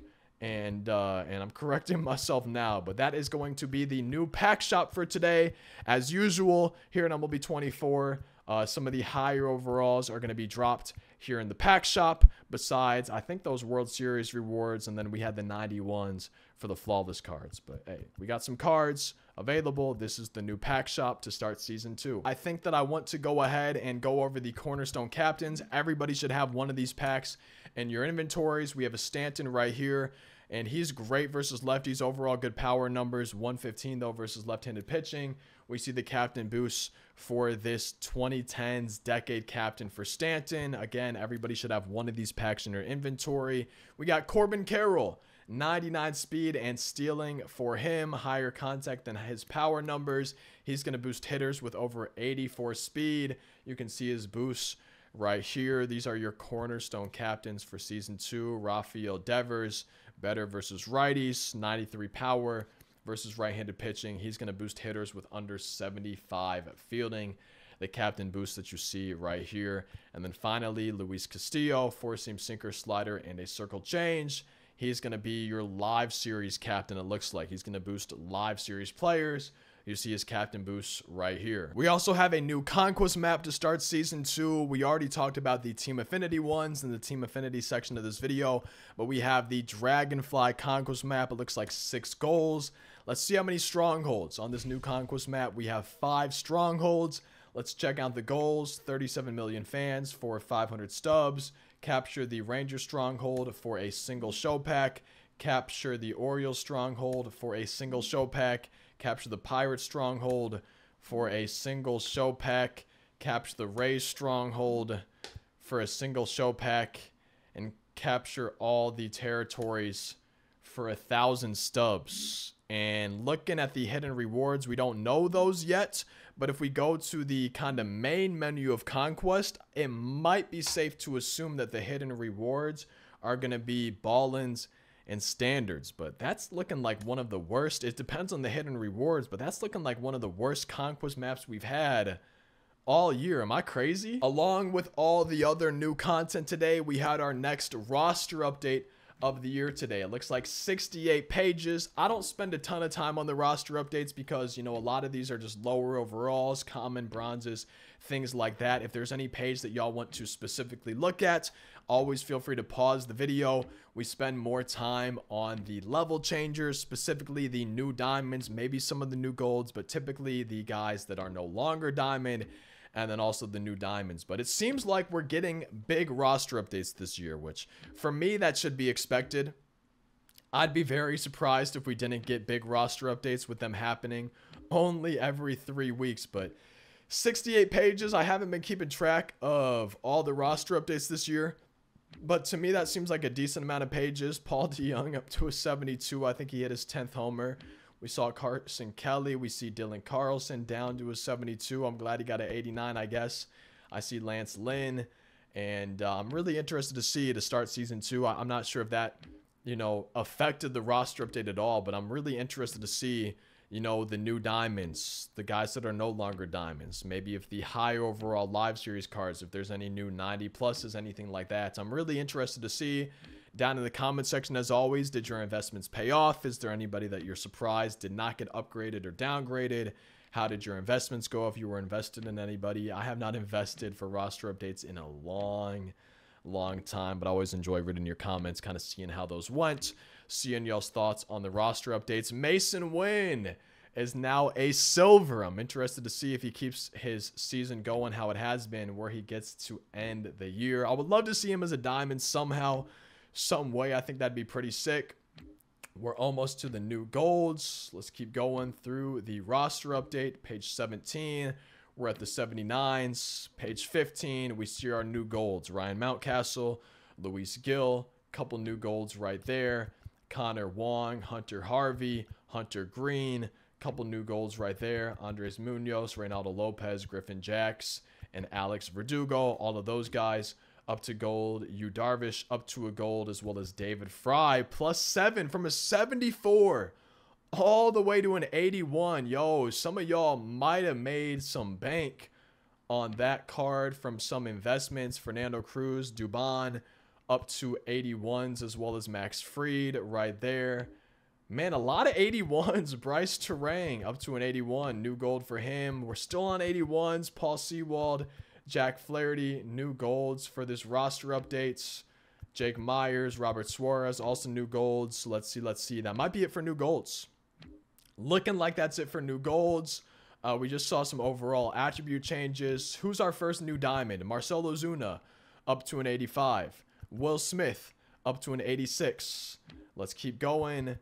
and I'm correcting myself now. But that is going to be the new pack shop for today. As usual, here in MLB 24, some of the higher overalls are going to be dropped here in the pack shop. Besides, I think those World Series rewards, and then we had the 91s for the flawless cards. But hey, we got some cards available. This is the new pack shop to start season 2. I think that I want to go ahead and go over the cornerstone captains. Everybody should have one of these packs in your inventories. We have a Stanton right here, and he's great versus lefties. Overall good power numbers. 115 though versus left-handed pitching. We see the captain boost for this 2010s decade captain for Stanton. Again, everybody should have one of these packs in your inventory. We got Corbin Carroll, 99 speed and stealing for him. Higher contact than his power numbers. He's going to boost hitters with over 84 speed. You can see his boosts right here. These are your cornerstone captains for season 2. Rafael Devers, better versus righties, 93 power versus right-handed pitching. He's going to boost hitters with under 75 fielding. The captain boost that you see right here. And then finally, Luis Castillo, 4-seam sinker, slider, and a circle change. He's going to be your live series captain, it looks like. He's going to boost live series players. You see his captain boosts right here. We also have a new Conquest Map to start season 2. We already talked about the Team Affinity ones in the Team Affinity section of this video, but we have the Dragonfly Conquest Map. It looks like 6 goals. Let's see how many strongholds on this new Conquest Map. We have 5 strongholds. Let's check out the goals. 37 million fans for 500 stubs. Capture the Ranger stronghold for a single show pack. Capture the Orioles stronghold for a single show pack. Capture the Pirates stronghold for a single show pack. Capture the Rays stronghold for a single show pack. And capture all the territories for 1,000 stubs. And looking at the hidden rewards, we don't know those yet. But if we go to the kind of main menu of Conquest, it might be safe to assume that the hidden rewards are going to be ball-ins and standards. But that's looking like one of the worst. It depends on the hidden rewards, but that's looking like one of the worst Conquest maps we've had all year. Am I crazy? Along with all the other new content today, we had our next roster update of the year today. It looks like 68 pages. I don't spend a ton of time on the roster updates because, you know, a lot of these are just lower overalls, common bronzes, things like that. If there's any page that y'all want to specifically look at, always feel free to pause the video. We spend more time on the level changers, specifically the new diamonds, maybe some of the new golds, but typically the guys that are no longer diamond, and then also the new diamonds. But it seems like we're getting big roster updates this year, which for me, that should be expected. I'd be very surprised if we didn't get big roster updates with them happening only every 3 weeks. But 68 pages, I haven't been keeping track of all the roster updates this year, but to me that seems like a decent amount of pages. Paul DeYoung up to a 72. I think he hit his 10th homer. We saw Carson Kelly. We see Dylan Carlson down to a 72. I'm glad he got an 89, I guess. I see Lance Lynn, and I'm really interested to see to start season 2. I'm not sure if that, affected the roster update at all, but I'm really interested to see, the new diamonds, the guys that are no longer diamonds, maybe if the high overall live series cards, if there's any new 90 pluses, anything like that. I'm really interested to see. Down in the comment section, as always, did your investments pay off? Is there anybody that you're surprised did not get upgraded or downgraded? How did your investments go if you were invested in anybody? I have not invested for roster updates in a long time, but I always enjoy reading your comments, kind of seeing how those went, seeing y'all's thoughts on the roster updates. Mason Wynn is now a silver. I'm interested to see if he keeps his season going how it has been, where he gets to end the year. I would love to see him as a diamond somehow, some way. I think that'd be pretty sick. We're almost to the new golds. Let's keep going through the roster update. Page 17, we're at the 79s. Page 15, we see our new golds. Ryan Mountcastle, Luis Gill, couple new golds right there. Connor Wong, Hunter Harvey, Hunter Green, couple new golds right there. Andres Munoz, Reynaldo Lopez, Griffin Jacks, and Alex Verdugo. All of those guys up to gold. Yu Darvish up to a gold, as well as David Fry +7 from a 74 all the way to an 81. Yo, some of y'all might have made some bank on that card from some investments. Fernando Cruz, Dubon up to 81s, as well as Max Fried right there. Man, a lot of 81s. Bryce Terang up to an 81. New gold for him. We're still on 81s. Paul Sewald, Jack Flaherty, new golds for this roster updates. Jake Myers, Robert Suarez, also new golds. Let's see. That might be it for new golds. Looking like that's it for new golds. We just saw some overall attribute changes. Who's our first new diamond? Marcell Ozuna up to an 85. Will Smith up to an 86. Let's keep going.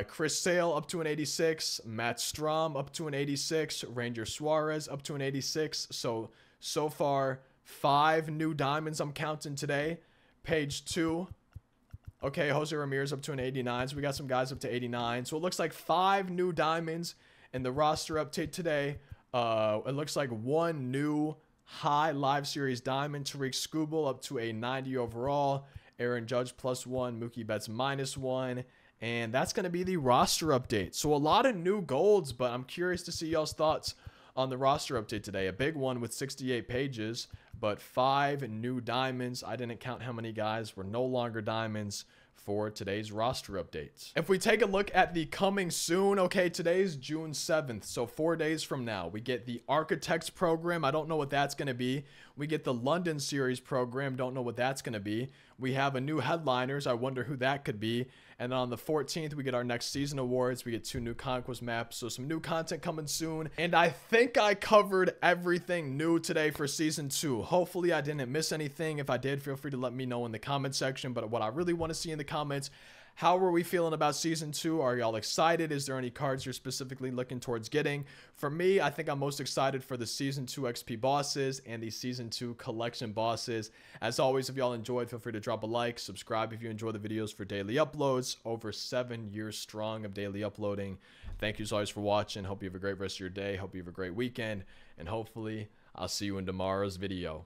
Chris Sale up to an 86. Matt Strahm up to an 86. Ranger Suarez up to an 86. So far, 5 new diamonds I'm counting today. Page 2. Okay, Jose Ramirez up to an 89. So we got some guys up to 89. So it looks like 5 new diamonds in the roster update today. It looks like 1 new high live series diamond. Tariq Skubal up to a 90 overall. Aaron Judge +1. Mookie Betts -1. And that's going to be the roster update. So a lot of new golds, but I'm curious to see y'all's thoughts on the roster update today. A big one with 68 pages, but 5 new diamonds. I didn't count how many guys were no longer diamonds for today's roster updates. If we take a look at the coming soon, okay, today's June 7th, so 4 days from now, we get the Architects program. I don't know what that's going to be. We get the London Series program. Don't know what that's going to be. We have a new headliners. I wonder who that could be. And then on the 14th, we get our next season awards. We get 2 new Conquest Maps. So some new content coming soon. And I think I covered everything new today for season 2. Hopefully I didn't miss anything. If I did, feel free to let me know in the comment section. But what I really want to see in the comments, how are we feeling about season 2? Are y'all excited? Is there any cards you're specifically looking towards getting? For me, I think I'm most excited for the season 2 XP bosses and the season 2 collection bosses. As always, if y'all enjoyed, feel free to drop a like, subscribe if you enjoy the videos for daily uploads. Over 7 years strong of daily uploading. Thank you as always for watching. Hope you have a great rest of your day. Hope you have a great weekend. And hopefully I'll see you in tomorrow's video.